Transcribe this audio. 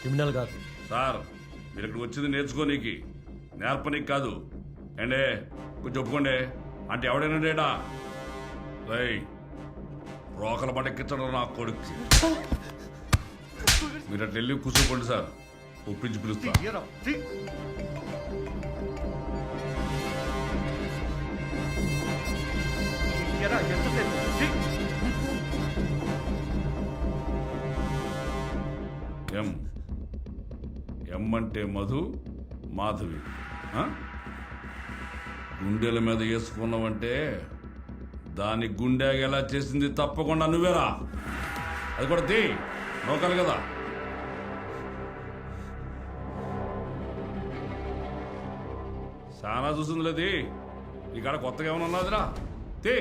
Criminal కాదు. Sir మీరు ఇక్కడికి వచ్చింది నేర్చుకోనీకి, నేర్పనీకి కాదు. ఏండే కొంచెం ఒప్పుకోండి. అంటే ఎవడైనా డేటా రై రోకల పడెక్కించడం నా కొడుకు. మీరు అట్లా వెళ్ళి కూర్చోపోండి సార్, ఒప్పించి పిలుస్తా. ఎం ఎం అంటే మధు, మాధవి. గుండెల మీద వేసుకున్నావంటే దాని గుండె ఎలా చేసింది తప్పకుండా నువ్వేరా. అది కూడా తీ, నోకాలి కదా. చాలా చూసింది లేదు, ఈ కాడ కొత్తగా ఏమైనా ఉన్నదిరా. తీ